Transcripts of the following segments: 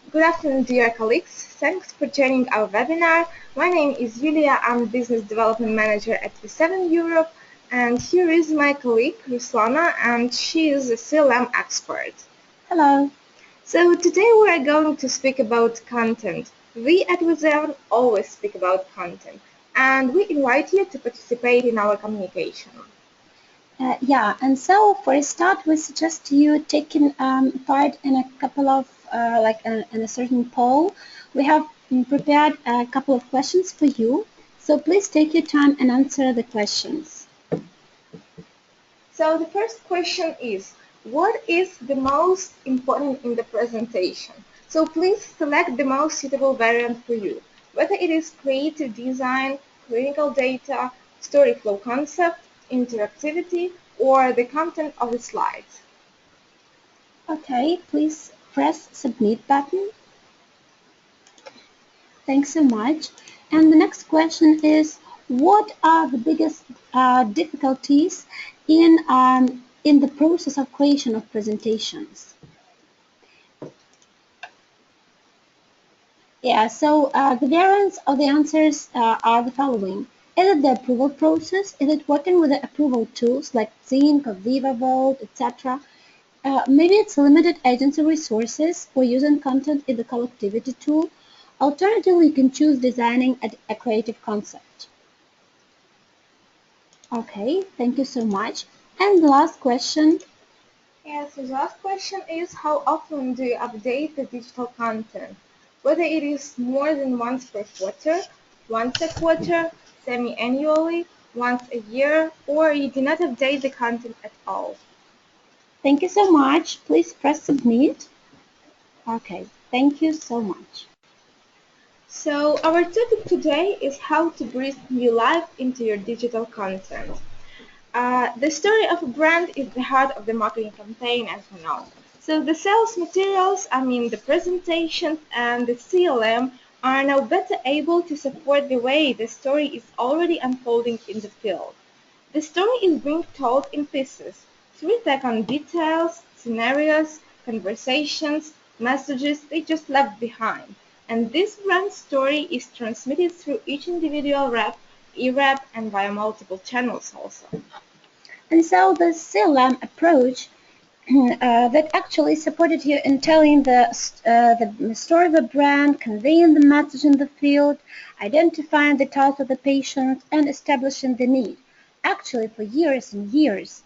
Good afternoon, dear colleagues. Thanks for joining our webinar. My name is Julia. I'm Business Development Manager at V7 Europe, and here is my colleague Ruslana, and she is a CLM expert. Hello. So today we are going to speak about content. We at V7 always speak about content, and we invite you to participate in our communication. And so for a start, we suggest you taking part in a couple of, in a certain poll. We have prepared a couple of questions for you. So please take your time and answer the questions. So the first question is, what is the most important in the presentation? So please select the most suitable variant for you, whether it is creative design, clinical data, story flow concept, interactivity, or the content of the slides. Okay, please press submit button. Thanks so much. And the next question is, what are the biggest difficulties in the process of creation of presentations? The variants of the answers are the following. Is it the approval process? Is it working with the approval tools like Zinc or Viva Vote, etc.? Maybe it's limited agency resources or using content in the collectivity tool. Alternatively, you can choose designing a creative concept. Okay, thank you so much. And the last question. Yes, the last question is, how often do you update the digital content? Whether it is more than once per quarter, once a quarter, semi-annually, once a year, or you do not update the content at all. Thank you so much. Please press submit. Okay, thank you so much. So our topic today is how to breathe new life into your digital content. The story of a brand is the heart of the marketing campaign, as we know. So the sales materials, the presentations and the CLM are now better able to support the way the story is already unfolding in the field. The story is being told in pieces. Three take on details, scenarios, conversations, messages they just left behind. And this brand story is transmitted through each individual rep, e-rep, and via multiple channels also. And so the CLM approach that actually supported you in telling the story of the brand, conveying the message in the field, identifying the type of the patient, and establishing the need, actually for years and years.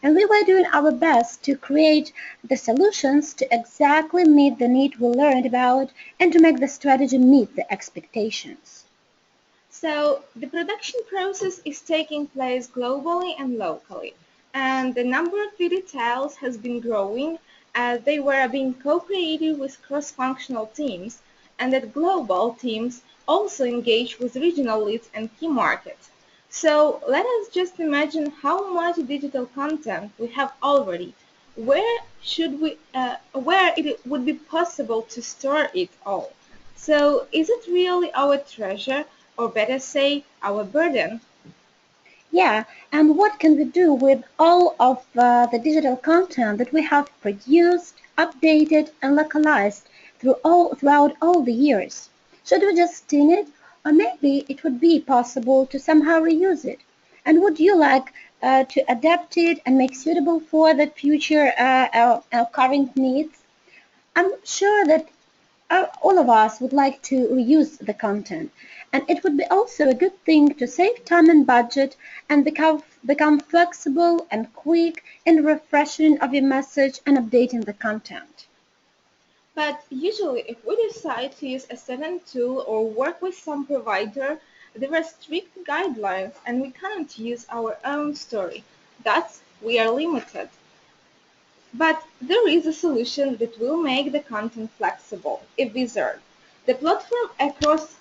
And we were doing our best to create the solutions to exactly meet the need we learned about and to make the strategy meet the expectations. So the production process is taking place globally and locally, and the number of video titles has been growing as they were being co-created with cross-functional teams, and that global teams also engage with regional leads and key markets. So let us just imagine how much digital content we have already. Where it would be possible to store it all? So is it really our treasure, or better say, our burden? Yeah, and what can we do with all of the digital content that we have produced, updated, and localized throughout all the years? Should we just sting it, or maybe it would be possible to somehow reuse it? And would you like to adapt it and make suitable for the future our current needs? I'm sure that all of us would like to reuse the content, and it would be also a good thing to save time and budget and become flexible and quick in refreshing of your message and updating the content. But usually, if we decide to use a certain tool or work with some provider, there are strict guidelines and we cannot use our own story. Thus, we are limited. But there is a solution that will make the content flexible, eWizard, the platform across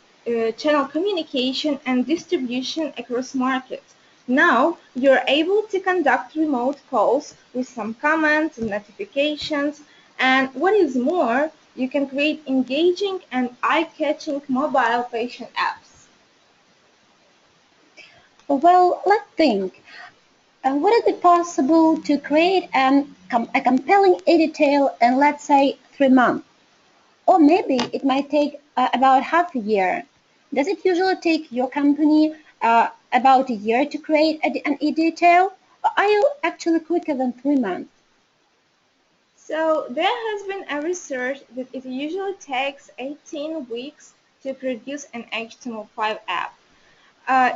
channel communication and distribution across markets. Now you're able to conduct remote calls with some comments and notifications, and what is more, you can create engaging and eye-catching mobile patient apps. Well, let's think. Would it be possible to create a compelling editorial in, let's say, 3 months? or maybe it might take about half a year. Does it usually take your company about a year to create an e-detail, or are you actually quicker than 3 months? So there has been a research that it usually takes 18 weeks to produce an HTML5 app.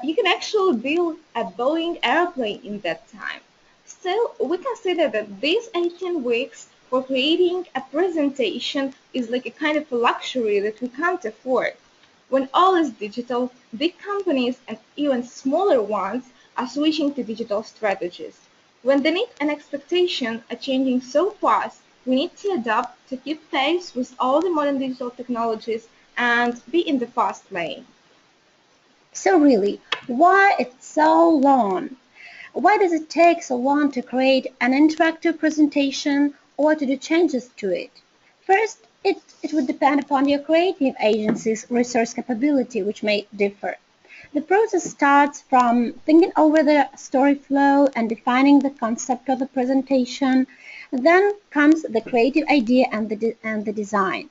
You can actually build a Boeing airplane in that time. Still, we consider that these 18 weeks for creating a presentation is like a kind of a luxury that we can't afford. When all is digital, big companies and even smaller ones are switching to digital strategies. When the need and expectation are changing so fast, we need to adapt to keep pace with all the modern digital technologies and be in the fast lane. So really, why it's so long? Why does it take so long to create an interactive presentation or to do changes to it? First, it would depend upon your creative agency's resource capability, which may differ. The process starts from thinking over the story flow and defining the concept of the presentation. Then comes the creative idea and the design.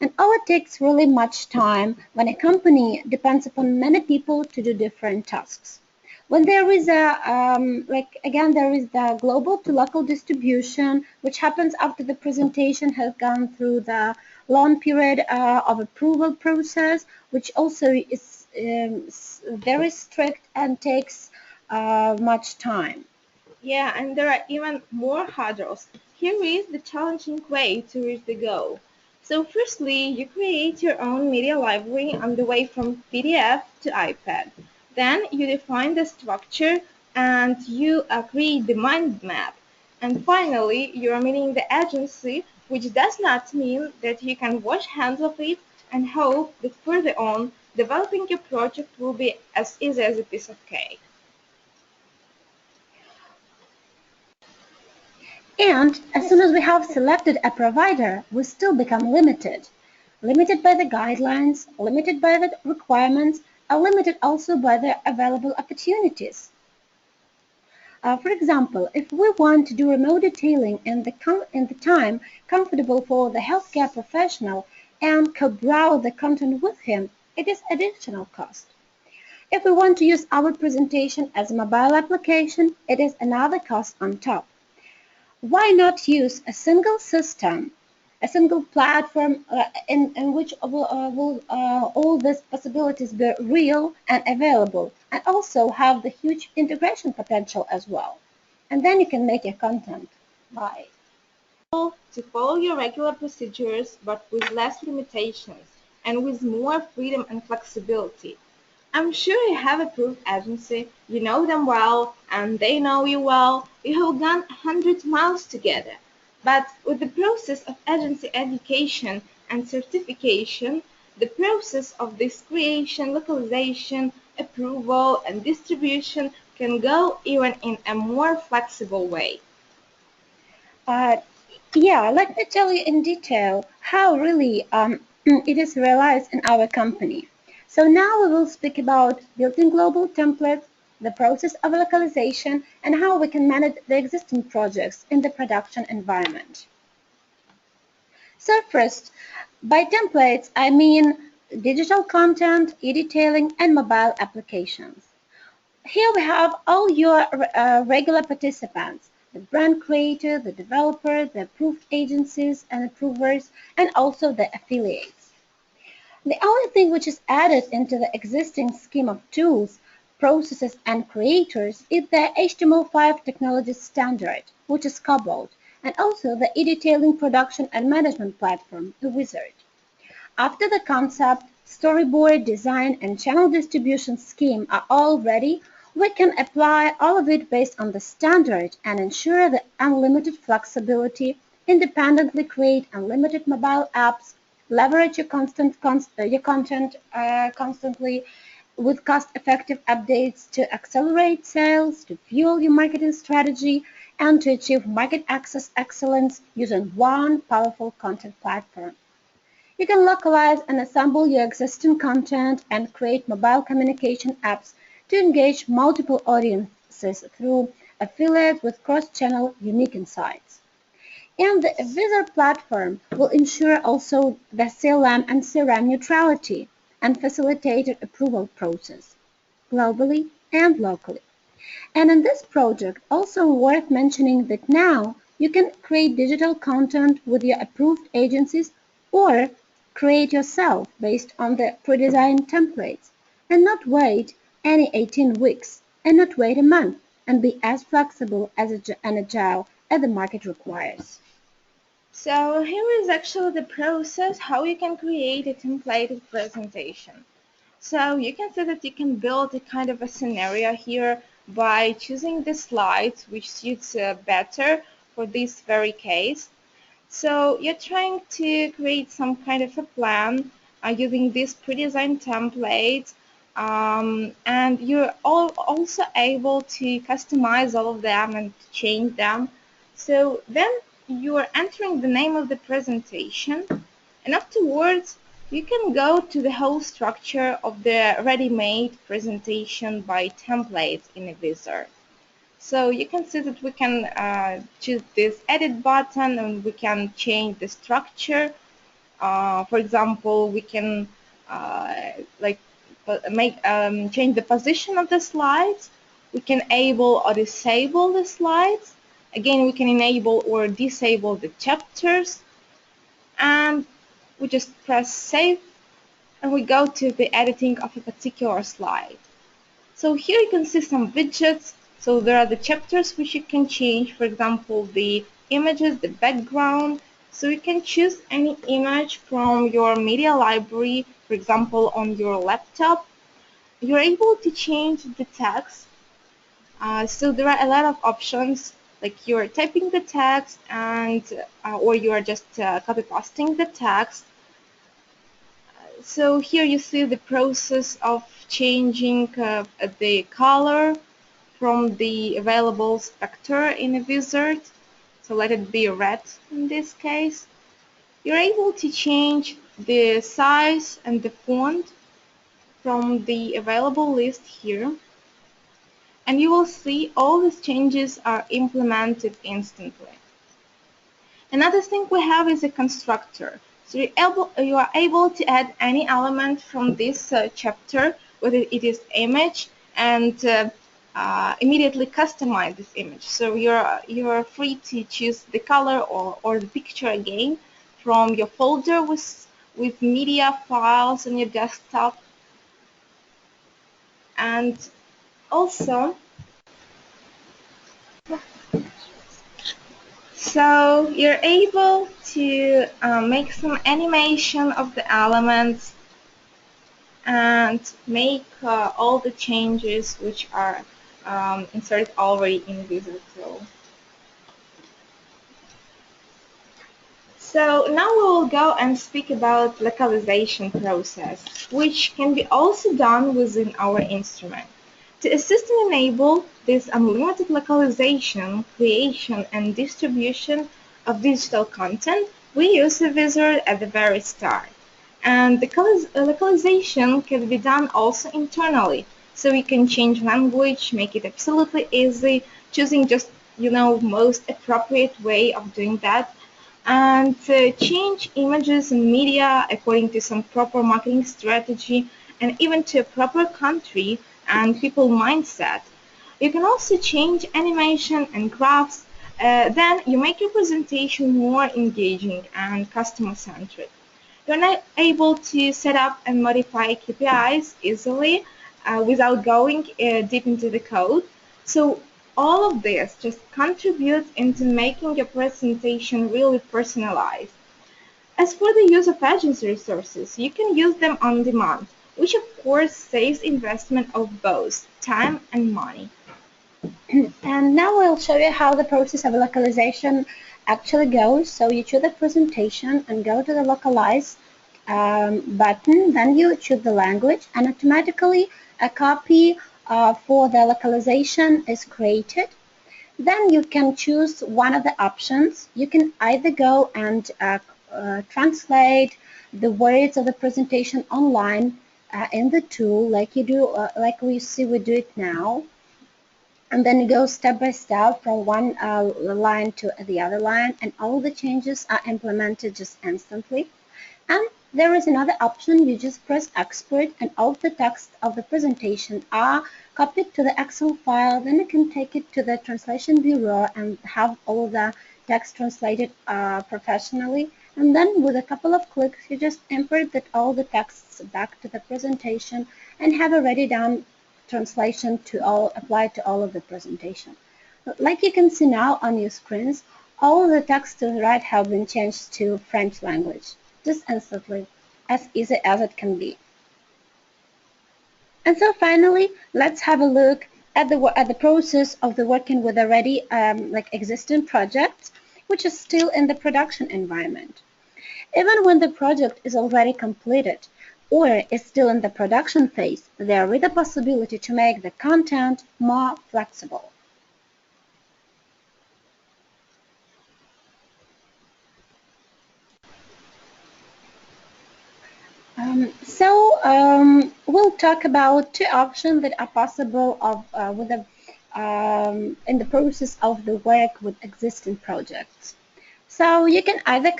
And all it takes really much time when a company depends upon many people to do different tasks. When there is there is the global to local distribution, which happens after the presentation has gone through the long period of approval process, which also is very strict and takes much time. Yeah, and there are even more hurdles. Here is the challenging way to reach the goal. So firstly, you create your own media library on the way from PDF to iPad. Then you define the structure and you create the mind map. And finally, you are meeting the agency, which does not mean that you can wash hands of it and hope that further on, developing your project will be as easy as a piece of cake. And as soon as we have selected a provider, we still become limited. Limited by the guidelines, limited by the requirements, and limited also by the available opportunities. For example, if we want to do remote detailing in the time comfortable for the healthcare professional and co-browse the content with him, it is additional cost. If we want to use our presentation as a mobile application, it is another cost on top. Why not use a single system, a single platform in which will all these possibilities be real and available, and also have the huge integration potential as well? And then you can make your content. Bye. To follow your regular procedures but with less limitations and with more freedom and flexibility. I'm sure you have a proof agency, you know them well, and they know you well, you have gone 100 miles together. But with the process of agency education and certification, the process of this creation, localization, approval, and distribution can go even in a more flexible way. Uh, yeah, let me tell you in detail how really it is realized in our company. So now we will speak about building global templates, the process of localization, and how we can manage the existing projects in the production environment. So first, by templates, I mean digital content, e-detailing, and mobile applications. Here we have all your regular participants, the brand creator, the developer, the approved agencies and approvers, and also the affiliates. The only thing which is added into the existing scheme of tools, processes, and creators is the HTML5 technology standard, which is cobbled, and also the e-detailing production and management platform, eWizard. After the concept, storyboard, design, and channel distribution scheme are all ready, we can apply all of it based on the standard and ensure the unlimited flexibility, independently create unlimited mobile apps, leverage your content constantly with cost-effective updates to accelerate sales, to fuel your marketing strategy, and to achieve market access excellence using one powerful content platform. You can localize and assemble your existing content and create mobile communication apps to engage multiple audiences through affiliates with cross-channel unique insights. And the eWizard platform will ensure also the CLM and CRM neutrality and facilitated approval process globally and locally. And in this project, also worth mentioning that now you can create digital content with your approved agencies or create yourself based on the pre-designed templates and not wait any 18 weeks and not wait a month and be as flexible as and agile as the market requires. So here is actually the process how you can create a templated presentation. So you can see that you can build a kind of a scenario here by choosing the slides which suits better for this very case. So you're trying to create some kind of a plan using this pre-designed template, and you're also able to customize all of them and change them. So then you are entering the name of the presentation, and afterwards you can go to the whole structure of the ready-made presentation by templates in eWizard. So you can see that we can choose this edit button and we can change the structure. For example, we can like make change the position of the slides. We can enable or disable the slides. Again, we can enable or disable the chapters, and we just press save and we go to the editing of a particular slide. So here you can see some widgets. So there are the chapters which you can change, for example, the images, the background. So you can choose any image from your media library, for example, on your laptop. You're able to change the text. So there are a lot of options, like you're typing the text and or you are just copy pasting the text. So here you see the process of changing the color from the available spectre in eWizard. So let it be red in this case. You're able to change the size and the font from the available list here. And you will see all these changes are implemented instantly. Another thing we have is a constructor. So you are able to add any element from this chapter, whether it is image, and immediately customize this image. So you're free to choose the color or the picture again from your folder with media files on your desktop. And also, so you're able to make some animation of the elements and make all the changes which are inserted already in eWizard Pro. So now we will go and speak about localization process, which can be also done within our instrument. To assist and enable this unlimited localization, creation, and distribution of digital content, we use eWizard at the very start. And the localization can be done also internally. So you can change language, make it absolutely easy, choosing just, most appropriate way of doing that, and change images and media according to some proper marketing strategy and even to a proper country and people mindset. You can also change animation and graphs. Then you make your presentation more engaging and customer centric. You're not able to set up and modify KPIs easily without going deep into the code. So all of this just contributes into making your presentation really personalized. As for the use of agency resources, you can use them on demand, which of course saves investment of both time and money. And now I'll show you how the process of localization actually goes. So you choose the presentation and go to the localize button, then you choose the language and automatically a copy for the localization is created. Then you can choose one of the options. You can either go and translate the words of the presentation online in the tool like you do, like we do it now. and then you go step by step from one line to the other line, and all the changes are implemented just instantly. And there is another option. You just press export and all the text of the presentation are copied to the Excel file. Then you can take it to the translation bureau and have all the text translated professionally. And then with a couple of clicks, you just import that all the texts back to the presentation and have a ready done translation to all applied to all of the presentation. Like you can see now on your screens, all the text to the right have been changed to French language, just instantly, as easy as it can be. And so finally, let's have a look at the process of the working with already like existing projects, which is still in the production environment. Even when the project is already completed or is still in the production phase, there is the possibility to make the content more flexible. We'll talk about two options that are possible in the process of the work with existing projects. So you can either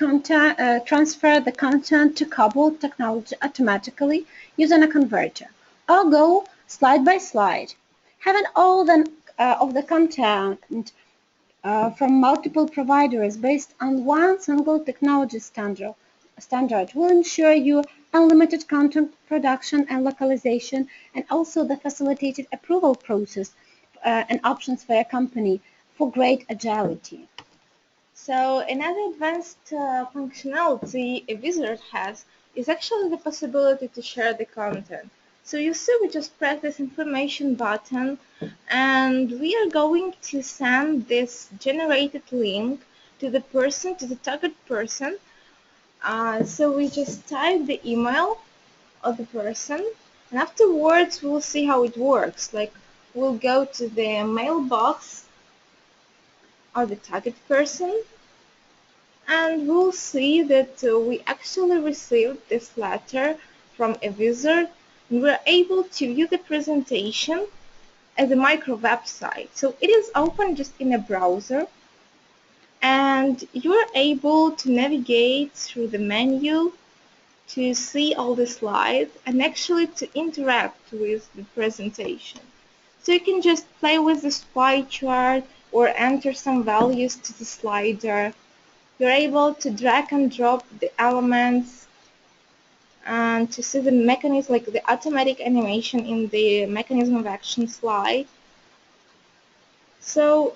transfer the content to Cobalt technology automatically using a converter, or go slide by slide, having all of the content from multiple providers based on one single technology standard will ensure you unlimited content production and localization, and also the facilitated approval process and options for your company for great agility. So another advanced functionality eWizard has is actually the possibility to share the content. So you see, we just press this information button and we are going to send this generated link to the target person. So we just type the email of the person, and afterwards we'll see how it works. Like, we'll go to the mailbox of the target person, and we'll see that we actually received this letter from eWizard, and we're able to view the presentation as a micro website. So it is open just in a browser, and you're able to navigate through the menu to see all the slides and actually to interact with the presentation. So you can just play with the pie chart or enter some values to the slider. You're able to drag and drop the elements and to see the mechanism, like the automatic animation in the mechanism of action slide. So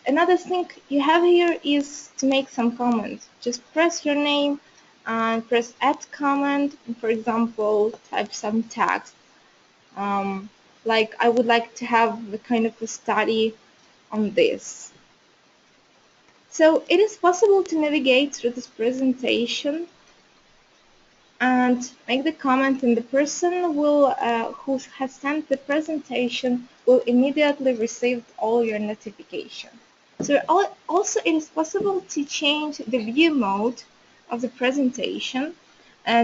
another thing you have here is to make some comments. Just press your name and press add comment. For example, type some text. Like, I would like to have the kind of a study on this. So it is possible to navigate through this presentation and make the comment, and the person who has sent the presentation will immediately receive all your notification. So also it is possible to change the view mode of the presentation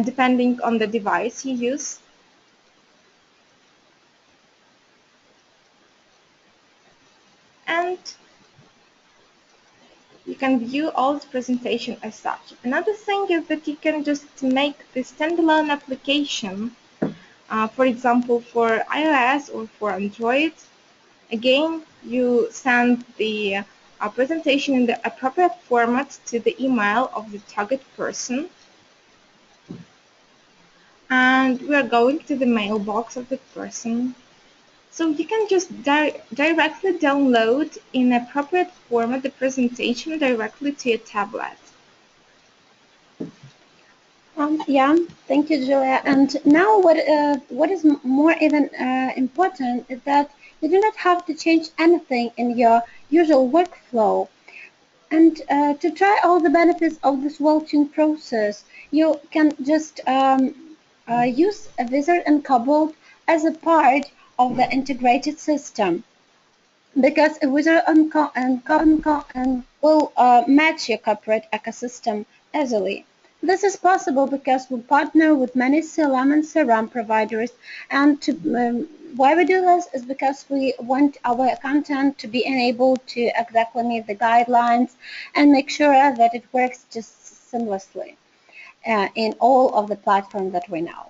depending on the device you use. And you can view all the presentation as such. Another thing is that you can just make the standalone application, for example, for iOS or for Android. Again, you send the presentation in the appropriate format to the email of the target person. And we are going to the mailbox of the person. So you can just directly download in appropriate format the presentation directly to your tablet. Yeah, thank you, Julia. And now what is more even important is that you do not have to change anything in your usual workflow. And to try all the benefits of this well-tuned process, you can just use eWizard and Cobalt as a part of the integrated system, because eWizard and Cobalt will match your corporate ecosystem easily. This is possible because we partner with many CLM and CRM providers, and why we do this is because we want our content to be enabled to exactly meet the guidelines and make sure that it works just seamlessly in all of the platforms that we know.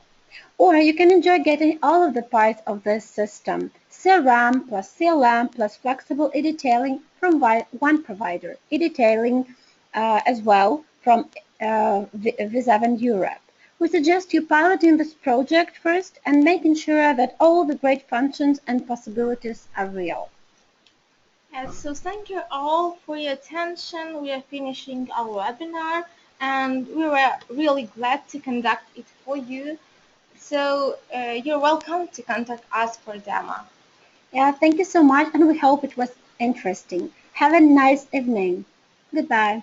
Or you can enjoy getting all of the parts of this system, CRM plus CLM plus flexible e-detailing from one provider, e-detailing as well from V7 Europe. We suggest you piloting this project first and making sure that all the great functions and possibilities are real. So thank you all for your attention. We are finishing our webinar and we were really glad to conduct it for you. So you're welcome to contact us for demo. Yeah, thank you so much, and we hope it was interesting. Have a nice evening. Goodbye.